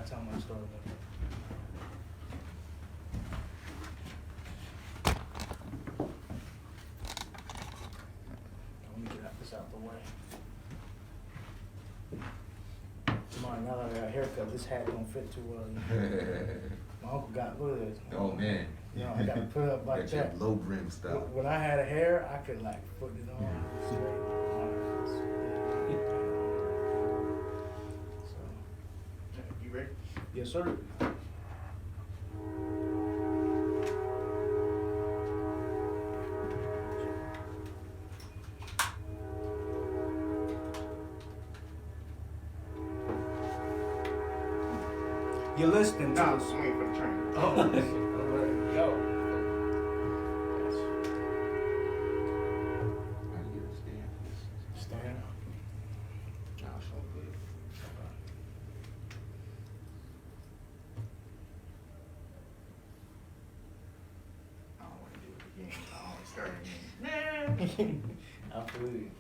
gotta tell my story. Let me get this out the way. Tomorrow, now that I got a haircut, this hat don't fit too well. My uncle got, look at this. Oh man. You know, I gotta put it up like Got your that. low brim style. When I had a hair, I could like put it on straight. So, You ready? yes, sir. You're listening No, to I'm us. waiting for the train. Oh, all right, go. How do you stand? Stand. No, it's all good. I don't want to do it again. I always start again. Absolutely.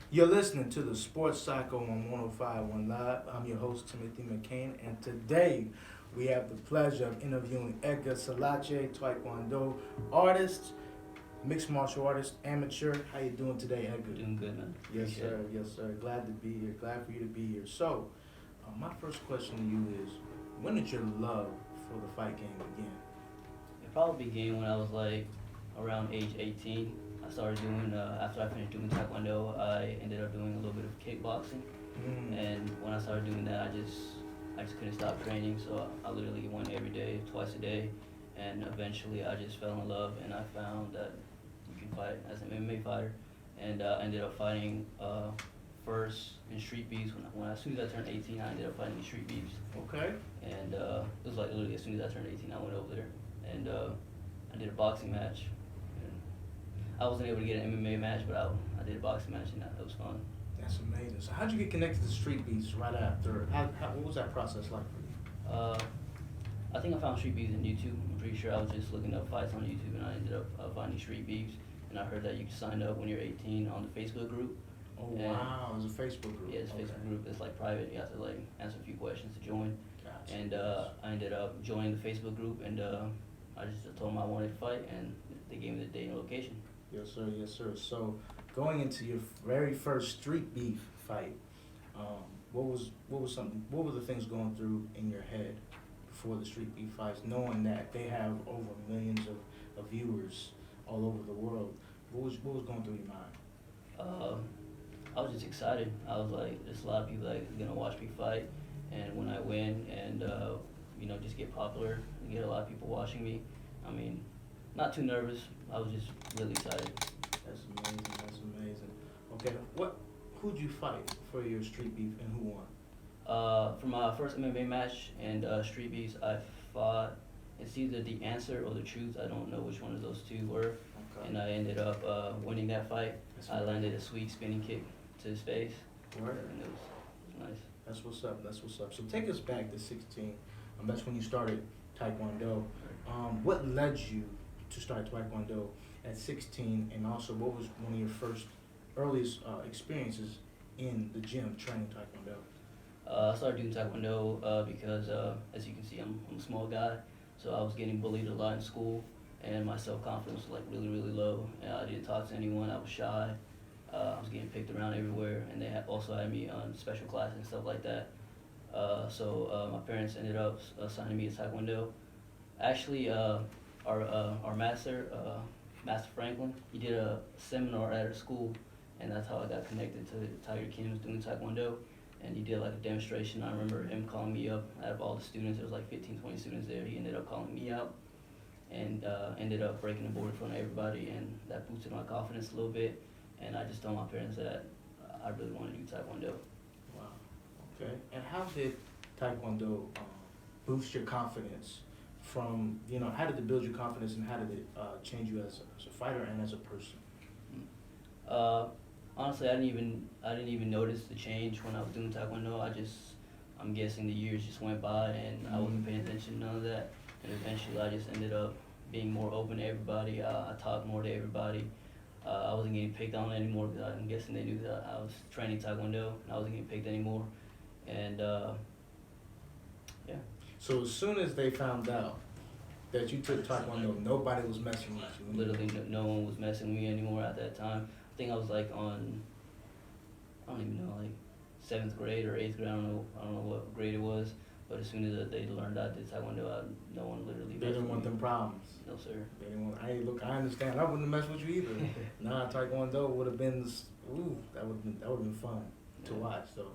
You're listening to the Sports Cycle on 105.1 Live. I'm your host, Timothy McKain, and today we have the pleasure of interviewing Edgar Salache, Taekwondo artist, mixed martial artist, amateur. How you doing today, Edgar? Doing good, man. Yes, Appreciate sir. it. Yes, sir. Glad to be here. Glad for you to be here. So, my first question to you is, when did your love for the fight game begin? It probably began when I was like around age 18. I started doing, after I finished doing Taekwondo, I ended up doing a little bit of kickboxing. And when I started doing that, I just couldn't stop training. So I literally went every day, twice a day. And eventually I just fell in love and I found that you can fight as an MMA fighter. And I ended up fighting first in street beefs. As soon as I turned 18, I ended up fighting in street beefs. Okay. And it was like literally as soon as I turned 18, I went over there. And I did a boxing match. And I wasn't able to get an MMA match, but I did a boxing match and that was fun. That's amazing. So how'd you get connected to street beefs right after? What was that process like for you? I think I found street beefs on YouTube. I'm pretty sure I was just looking up fights on YouTube and I ended up finding street beefs. And I heard that you can sign up when you're 18 on the Facebook group. Oh, And wow. It was a Facebook group. Yeah, it's a Facebook group. It's like private. You have to like answer a few questions to join. Gotcha. And I ended up joining the Facebook group and I just told them I wanted to fight and they gave me the date and location. Yes, sir. Yes, sir. So, going into your very first street beef fight, what were the things going through in your head before the street beef fights, knowing that they have over millions of viewers all over the world? What was going through your mind? I was just excited. I was like, there's a lot of people that gonna watch me fight, and when I win and just get popular and get a lot of people watching me, I mean, not too nervous. I was just really excited. That's amazing. That's amazing. Okay, who'd you fight for your street beef and who won? For my first MMA match and street beefs, I fought. It's either The Answer or The Truth. I don't know which one of those two were. Okay. And I ended up winning that fight. That's I landed a sweet spinning kick to his face. Word. And it was nice. That's what's up. That's what's up. So take us back to 16. That's when you started Taekwondo. What led you to start Taekwondo at 16, and also what was one of your earliest experiences in the gym training Taekwondo? I started doing Taekwondo because, as you can see, I'm a small guy, so I was getting bullied a lot in school, and my self-confidence was like really, really low. And I didn't talk to anyone. I was shy. I was getting picked around everywhere, and they also had me on special classes and stuff like that. So my parents ended up assigning me to Taekwondo. Actually, our master, Master Franklin, he did a seminar at our school, and that's how I got connected to Tiger Kim's doing Taekwondo. And he did like a demonstration. I remember him calling me up out of all the students. There was like 15, 20 students there. He ended up calling me out and ended up breaking the board in front of everybody, and that boosted my confidence a little bit. And I just told my parents that I really want to do Taekwondo. Wow. Okay. And how did Taekwondo boost your confidence from, how did it build your confidence and how did it change you as a fighter and as a person? Honestly, I didn't even notice the change when I was doing Taekwondo. I'm guessing the years just went by and I wasn't paying attention to none of that. And eventually I just ended up being more open to everybody. I talked more to everybody. I wasn't getting picked on anymore because I'm guessing they knew that I was training Taekwondo and I wasn't getting picked anymore. And yeah. So as soon as they found out that you took Taekwondo, nobody was messing with you? Literally no one was messing with me anymore at that time. I think I was like on, I don't even know, like 7th grade or 8th grade. I don't know what grade it was. But as soon as they learned I did Taekwondo, no one literally. They didn't want them problems. No sir. They didn't want. Hey, look, I understand. I wouldn't have messed with you either. Nah, Taekwondo would have been. That would have been fun to watch. So,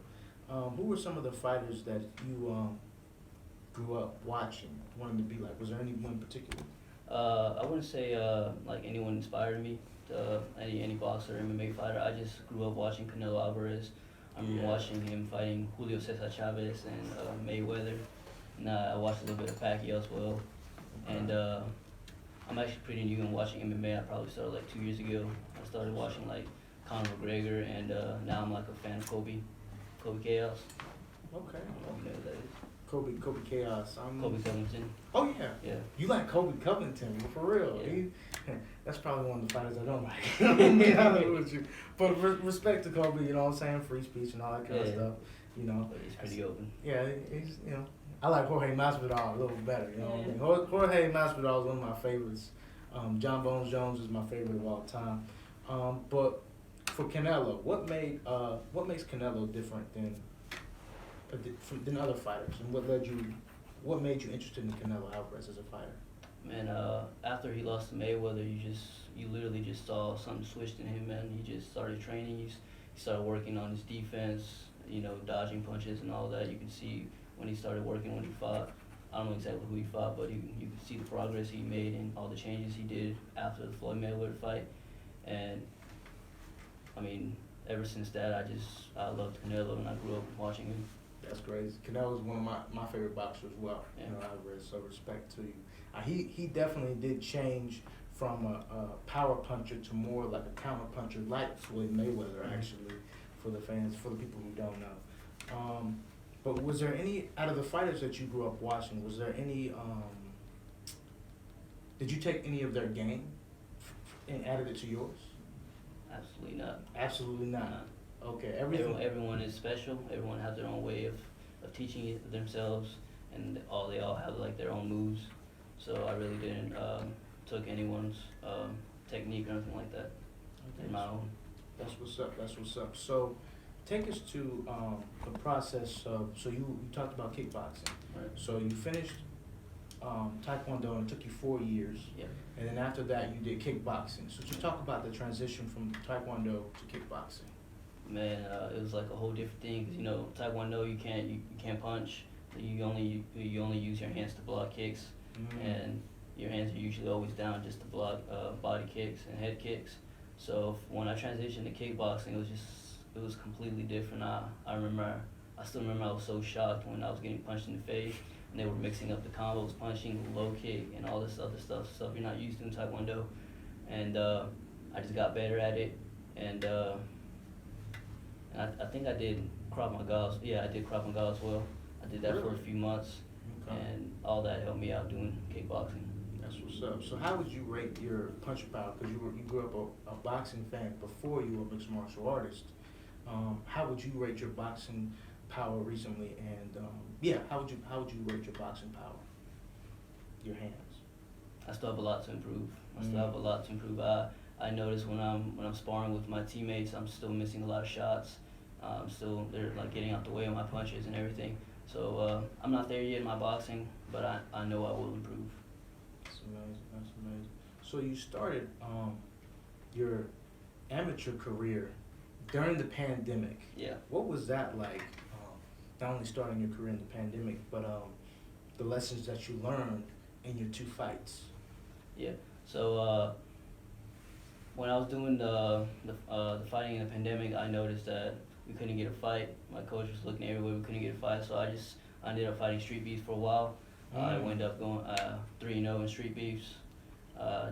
who were some of the fighters that you grew up watching, wanted to be like? Was there anyone in particular? I wouldn't say like anyone inspired me. Any boxer, MMA fighter. I just grew up watching Canelo Alvarez. I remember watching him fighting Julio Cesar Chavez and Mayweather. And I watched a little bit of Pacquiao as well. Okay. And I'm actually pretty new in watching MMA. I probably started like 2 years ago. I started watching like Conor McGregor, and now I'm like a fan of Kobe Chaos. Okay. I don't know who that is. Kobe Chaos. Kobe Covington. Oh yeah. Yeah. You like Kobe Covington, for real? Yeah. That's probably one of the fighters I don't like. I'm be honest with you. But respect to Kobe, you know what I'm saying? Free speech and all that kind of stuff. But he's pretty open. Yeah, he's I like Jorge Masvidal a little better. You know what I mean? Jorge Masvidal is one of my favorites. John Bones Jones is my favorite of all time. But for Canelo, what makes Canelo different than other fighters, and what made you interested in Canelo Alvarez as a fighter? Man, after he lost to Mayweather, you literally just saw something switched in him, man. He just started training. He started working on his defense, dodging punches and all that. You can see when he started working when he fought. I don't know exactly who he fought, but you can see the progress he made and all the changes he did after the Floyd Mayweather fight. And I mean, ever since that, I loved Canelo and I grew up watching him. That's crazy. Canelo's one of my favorite boxers as well. Yeah. Alvarez, so respect to you. He definitely did change from a power puncher to more like a counter puncher, like Floyd Mayweather, actually, for the fans, for the people who don't know. But was there any, out of the fighters that you grew up watching, was there any, did you take any of their game and added it to yours? Absolutely not. Absolutely not. No. Okay, everyone is special. Everyone has their own way of teaching it themselves, and they all have like their own moves. So I really didn't took anyone's technique or anything like that. Okay. In my own. That's what's up. That's what's up. So, take us to the process of. So you talked about kickboxing. Right. So you finished Taekwondo and it took you 4 years. Yeah. And then after that you did kickboxing. So just talk about the transition from Taekwondo to kickboxing. Man, it was like a whole different thing. 'Cause, Taekwondo you can't punch. You only use your hands to block kicks, and your hands are usually always down just to block body kicks and head kicks. So when I transitioned to kickboxing, it was completely different. I still remember I was so shocked when I was getting punched in the face, and they were mixing up the combos, punching, low kick, and all this other stuff you're not used to in Taekwondo. And I just got better at it, and I think I did Krav Maga. Yeah, I did Krav Maga as well. I did that for a few months, and all that helped me out doing kickboxing. That's what's up. So how would you rate your punch power? Because you grew up a boxing fan before you were a mixed martial artist. How would you rate your boxing power recently? And how would you rate your boxing power? Your hands. I still have a lot to improve. I notice when I'm sparring with my teammates, I'm still missing a lot of shots. They're like getting out the way of my punches and everything. So I'm not there yet in my boxing, but I know I will improve. That's amazing. So you started your amateur career during the pandemic. Yeah. What was that like? Not only starting your career in the pandemic, but the lessons that you learned in your 2 fights. Yeah. So when I was doing the fighting in the pandemic, I noticed that we couldn't get a fight. My coach was looking everywhere. We couldn't get a fight, so I ended up fighting street beefs for a while. I ended up going 3-0 in street beefs.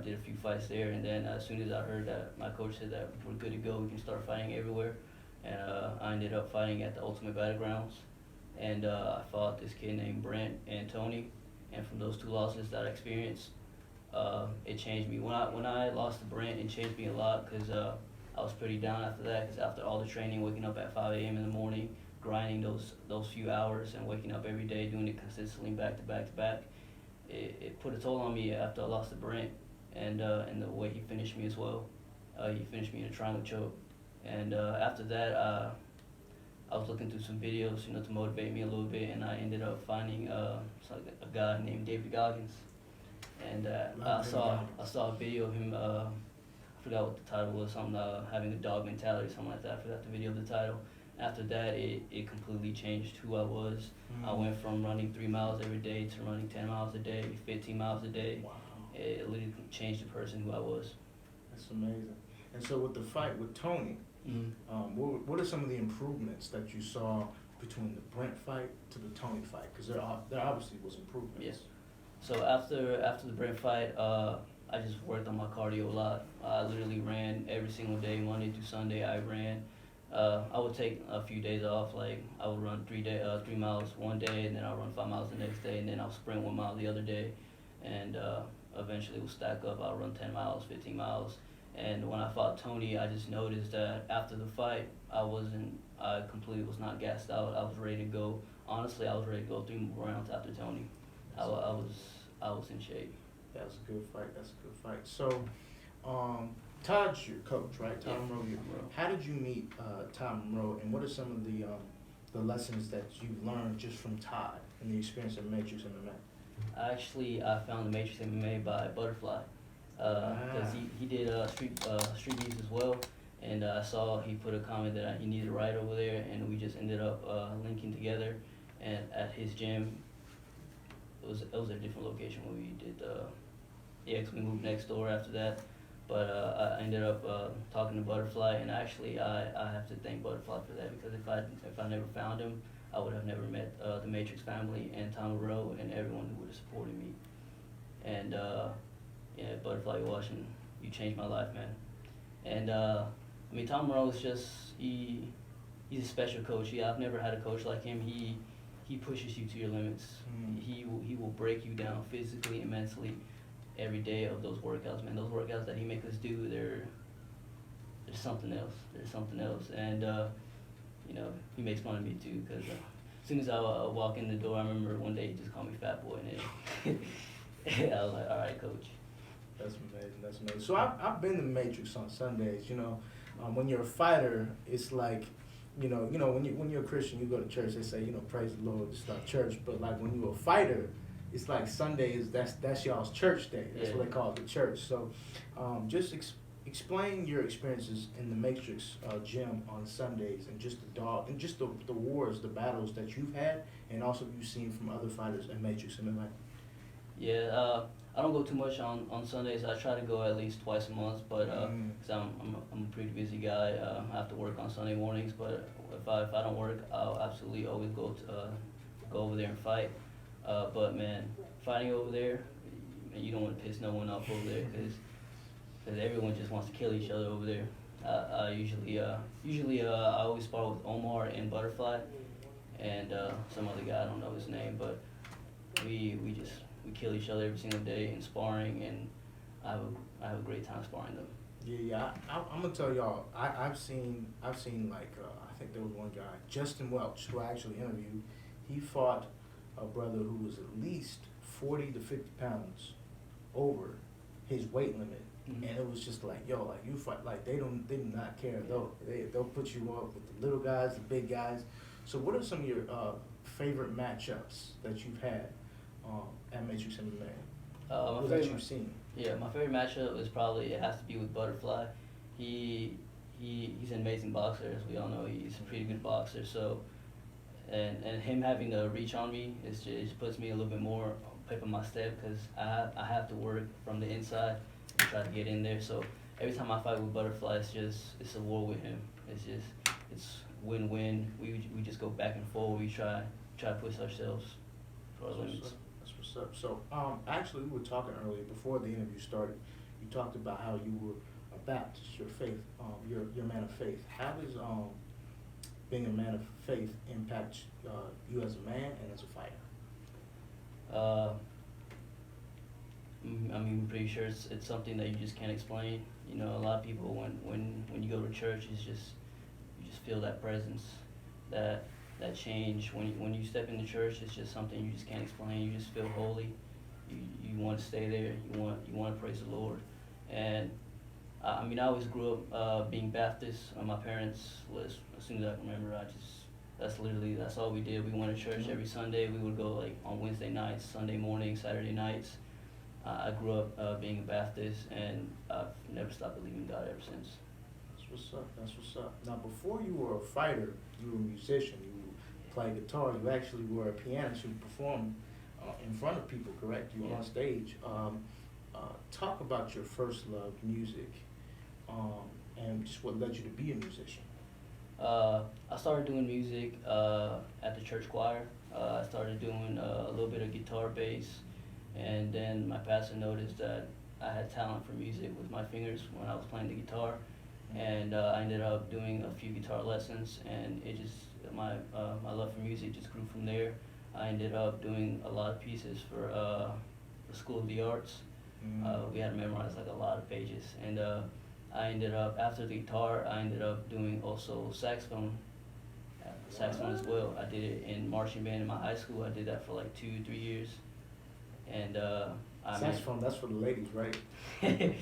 Did a few fights there, and then as soon as I heard that my coach said that we're good to go, we can start fighting everywhere, and I ended up fighting at the Ultimate Battlegrounds, and I fought this kid named Brent and Tony, and from those 2 losses that I experienced, it changed me. When I lost to Brent, it changed me a lot because I was pretty down after that. Because after all the training, waking up at 5 a.m. in the morning, grinding those few hours, and waking up every day, doing it consistently back to back to back, it put a toll on me after I lost to Brent, and the way he finished me as well. He finished me in a triangle choke, and after that, I was looking through some videos, to motivate me a little bit, and I ended up finding a guy named David Goggins, and I saw a video of him. I forgot what the title was. Something having a dog mentality, something like that. I forgot the video of the title. After that, it completely changed who I was. I went from running 3 miles every day to running 10 miles a day, 15 miles a day. Wow. It literally changed the person who I was. That's amazing. And so with the fight with Tony, what are some of the improvements that you saw between the Brent fight to the Tony fight? Because there obviously was improvements. Yes. So after the Brent fight, I just worked on my cardio a lot. I literally ran every single day, Monday through Sunday. I ran. I would take a few days off. Like I would run 3 miles one day, and then I'll run 5 miles the next day, and then I'll sprint 1 mile the other day, and eventually it will stack up. I'll run 10 miles, 15 miles. And when I fought Tony, I just noticed that after the fight, I completely was not gassed out. I was ready to go. Honestly, I was ready to go 3 more rounds after Tony. I was in shape. That was a good fight. That's a good fight. So, Todd's your coach, right? Todd Monroe. How did you meet Todd Monroe, and what are some of the lessons that you've learned just from Todd and the experience of Matrix MMA? I found the Matrix MMA by Butterfly, because he did street beefs as well, and I saw he put a comment that he needed a ride over there, and we just ended up linking together, and at his gym. It was a different location where we did cause we moved next door after that, but I ended up talking to Butterfly, and actually I have to thank Butterfly for that, because if I never found him, I would have never met the Matrix family and Tom Monroe and everyone who would have supported me. And Butterfly, you're watching, you changed my life, man. And Tom Monroe is just he's a special coach. I've never had a coach like him. He pushes you to your limits. He will break you down physically and mentally every day of those workouts, man. Those workouts that he makes us do, there's something else. There's something else. And, he makes fun of me too, because as soon as I walk in the door, I remember one day he just called me fat boy, and I was like, all right, coach. That's amazing. That's amazing. So I've been to Matrix on Sundays. When you're a fighter, it's like, when you're a Christian, you go to church. They say, praise the Lord, it's not church. But like when you're a fighter, it's like Sundays. That's y'all's church day. That's what they call it, the church. So, just explain your experiences in the Matrix gym on Sundays, and just the wars, the battles that you've had, and also you've seen from other fighters in Matrix MMA. Yeah, I don't go too much on Sundays. I try to go at least twice a month, but because I'm a pretty busy guy, I have to work on Sunday mornings. But if I don't work, I'll absolutely always go over there and fight. But man, fighting over there, man, you don't want to piss no one off over there, because everyone just wants to kill each other over there. I usually I always spar with Omar and Butterfly, and some other guy, I don't know his name, but we kill each other every single day in sparring, and I have a great time sparring them. Yeah. I'm gonna tell y'all. I've seen like I think there was one guy, Justin Welch, who I actually interviewed. He fought a brother who was at least 40 to 50 pounds over his weight limit, and it was just like, yo, like you fight, like they do not care. They'll put you up with the little guys, the big guys. So what are some of your favorite matchups that you've had at Matrix MMA? That you've seen? Yeah, my favorite matchup is probably, it has to be with Butterfly. He's an amazing boxer, as we all know. He's a pretty good boxer. So, and him having the reach on me, it just puts me a little bit more pep on my step, because I have to work from the inside and try to get in there. So every time I fight with Butterfly, it's a war with him. It's win-win. We just go back and forth. We try to push ourselves to our limits. That's what's what's up. So, actually, we were talking earlier before the interview started. You talked about how you were a Baptist, your faith, you're a man of faith. How does being a man of faith impact you as a man and as a fighter? Uh, I mean, I'm pretty sure it's something that you just can't explain. You know, a lot of people when you go to church, it's just you just feel that presence, that change. When you step into church, it's just something you just can't explain. You just feel holy. You want to stay there. You want to praise the Lord. And I mean, I always grew up being Baptist. My parents was, as soon as I can remember, that's all we did. We went to church every Sunday. We would go like on Wednesday nights, Sunday mornings, Saturday nights. I grew up being a Baptist, and I've never stopped believing God ever since. That's what's up. That's what's up. Now, before you were a fighter, you were a musician. You played guitar. You actually were a pianist who performed in front of people. Correct? You were on stage. Talk about your first love, music, and just what led you to be a musician. I started doing music at the church choir. I started doing a little bit of guitar, bass, and then my pastor noticed that I had talent for music with my fingers when I was playing the guitar, and I ended up doing a few guitar lessons, and it just my love for music just grew from there. I ended up doing a lot of pieces for the School of the Arts. We had to memorize like a lot of pages, and I ended up, after the guitar, I ended up doing also saxophone as well. I did it in marching band in my high school. I did that for like 2-3 years, and Saxophone, that's for the ladies, right? You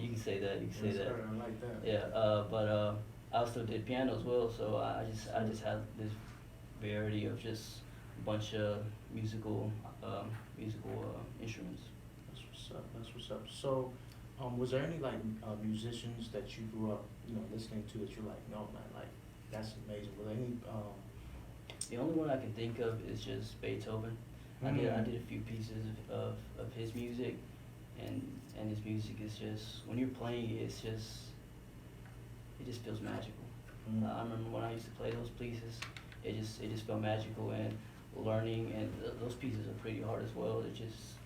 can say that. You can say that. Sir, I like that. Yeah, but I also did piano as well. So I just had this variety of just a bunch of musical instruments. That's what's up. That's what's up. So, was there any like musicians that you grew up, listening to that you're like, no man, like that's amazing? Were there any? The only one I can think of is just Beethoven. I did a few pieces of his music, and his music is just, when you're playing it, it just feels magical. I remember when I used to play those pieces, it just felt magical, and learning, and those pieces are pretty hard as well. It's just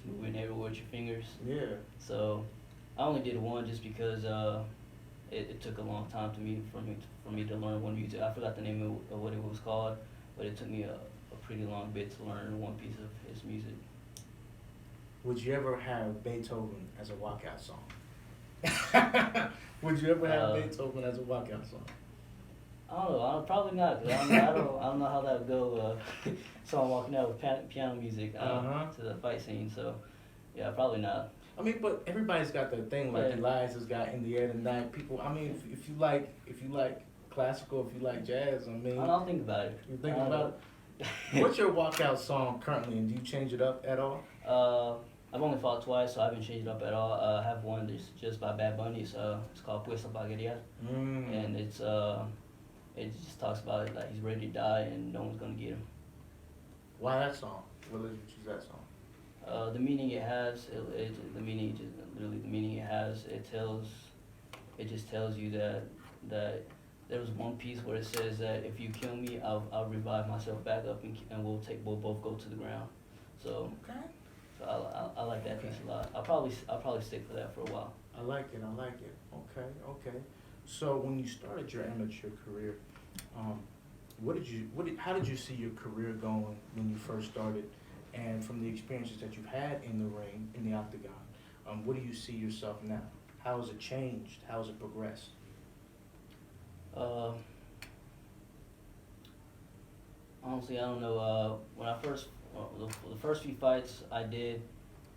moving everywhere with your fingers. Yeah. So I only did one just because it took a long time for me to learn one music. I forgot the name of what it was called, but it took me a pretty long bit to learn one piece of his music. Would you ever have Beethoven as a walkout song? Would you ever have Beethoven as a walkout song? I don't know. Probably not. 'Cause I don't know how that would go. Someone walking out with piano music to the fight scene. So, yeah, probably not. I mean, but everybody's got their thing. Like Eliza's got "In the Air Tonight." People. I mean, if you like classical, if you like jazz, I mean. I'll think about it. You think about it. What's your walkout song currently, and do you change it up at all? I've only fought twice, so I haven't changed it up at all. I have one that's just by Bad Bunny. It's called Puesta Bagueria, and it just talks about it like he's ready to die and no one's gonna get him. Why that song? What led you to choose that song? The meaning it has, the meaning it has, it just tells you that there was one piece where it says that if you kill me, I'll revive myself back up and we'll both go to the ground. So. Okay. So I like that piece a lot. I'll probably stick for that for a while. I like it. Okay. So when you started your amateur career, how did you see your career going when you first started, and from the experiences that you've had in the ring, in the octagon, what do you see yourself now? How has it changed? How has it progressed? Honestly, I don't know. When the first few fights I did,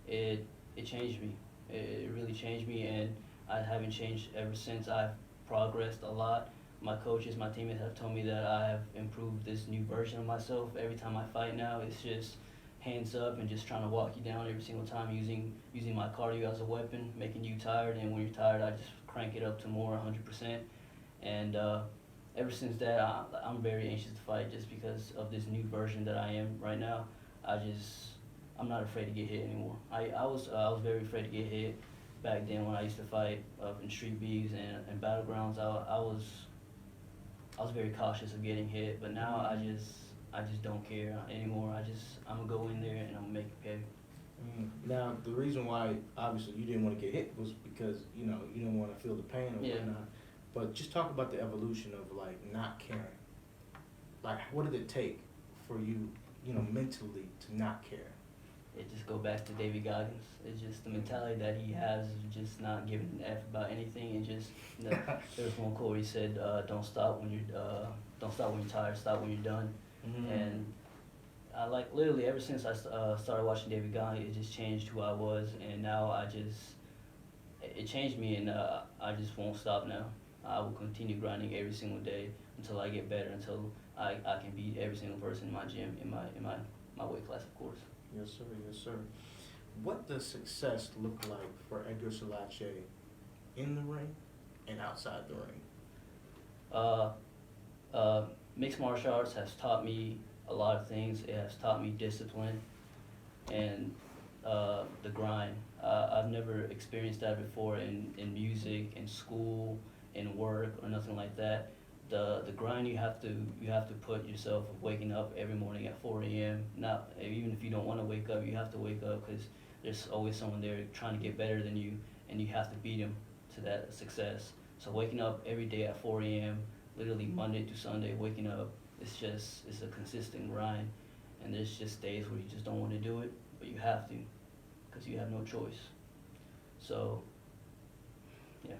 it changed me. It really changed me, and I haven't changed ever since. I've progressed a lot. My coaches, my teammates have told me that I have improved this new version of myself. Every time I fight now, it's just hands up and just trying to walk you down every single time, using my cardio as a weapon, making you tired, and when you're tired, I just crank it up to more 100%. And ever since that, I'm very anxious to fight just because of this new version that I am right now. I'm not afraid to get hit anymore. I was very afraid to get hit back then when I used to fight in street beefs and battlegrounds. I was very cautious of getting hit, but now I just don't care anymore. I'm gonna go in there and I'm gonna make it pay. Now, the reason why, obviously, you didn't want to get hit was because, you know, you didn't want to feel the pain or Yeah. whatnot. But just talk about the evolution of, like, not caring. Like, what did it take for you, you know, mentally to not care? It just go back to David Goggins. It's just the mentality that he has is just not giving an F about anything, and just, you know, there's one quote he said, don't stop when you're tired, stop when you're done. And I like literally ever since I started watching David Goggins, it just changed who I was, and now it changed me, and I just won't stop now. I will continue grinding every single day until I get better, until I can beat every single person in my gym, in my weight class, of course. Yes, sir. Yes, sir. What does success look like for Edgar Salache in the ring and outside the ring? Mixed martial arts has taught me a lot of things. It has taught me discipline and the grind. I've never experienced that before in music, in school, in work, or nothing like that. The grind you have to put yourself of waking up every morning at 4 a.m. Not even if you don't want to wake up, you have to wake up because there's always someone there trying to get better than you, and you have to beat them to that success. So waking up every day at 4 a.m., literally Monday to Sunday, waking up, it's a consistent grind, and there's just days where you just don't want to do it, but you have to, because you have no choice. So, yeah.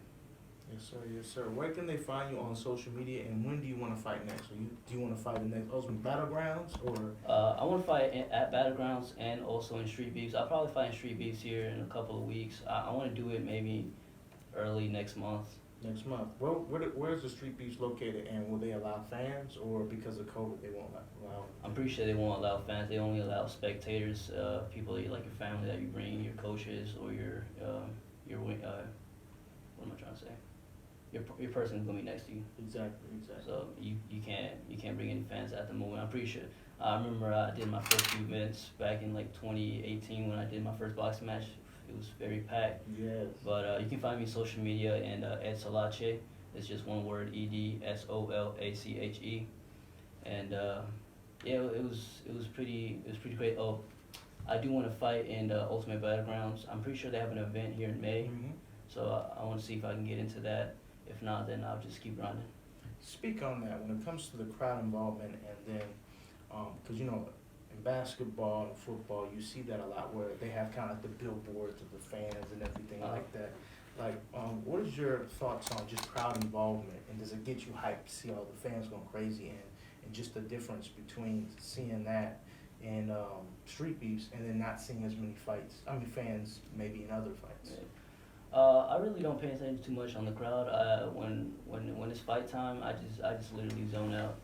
Yes, sir. Yes, sir. Where can they find you on social media, and when do you want to fight next? Do you want to fight in the next Ultimate Battlegrounds, or? I want to fight at Battlegrounds and also in Street Beefs. I'll probably fight in Street Beefs here in a couple of weeks. I want to do it maybe early next month. Next month. Well, where's the Street Beefs located, and will they allow fans, or because of COVID they won't allow? I'm pretty sure they won't allow fans. They only allow spectators, people that like your family that you bring, your coaches, or your what am I trying to say? Your person is gonna be next to you. Exactly. So you can't bring any fans at the moment. I'm pretty sure. I remember I did my first few events back in like 2018 when I did my first boxing match. It was very packed. Yes. But you can find me on social media and Ed Salache. It's just one word, EDSOLACHE. And yeah, it was pretty great. Oh, I do want to fight in Ultimate Battlegrounds. I'm pretty sure they have an event here in May. So I want to see if I can get into that. If not, then I'll just keep grinding. Speak on that when it comes to the crowd involvement, and then, because you know, in basketball and football, you see that a lot where they have kind of like the billboards of the fans and everything like that. Like, what is your thoughts on just crowd involvement, and does it get you hyped to see all the fans going crazy, and just the difference between seeing that in Street Beefs and then not seeing as many fans maybe in other fights? Yeah. I really don't pay attention too much on the crowd. When it's fight time, I just literally zone out.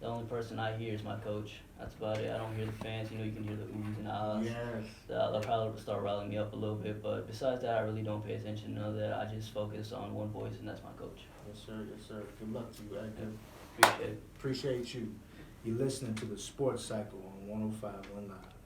The only person I hear is my coach. That's about it. I don't hear the fans. You know, you can hear the oohs and ahs. Yes. They'll probably start riling me up a little bit, but besides that, I really don't pay attention to none of that. I just focus on one voice, and that's my coach. Yes, sir. Yes, sir. Good luck to you, Edgar. Appreciate it. Appreciate you. You're listening to the Sports Cycle on 105.1 Live.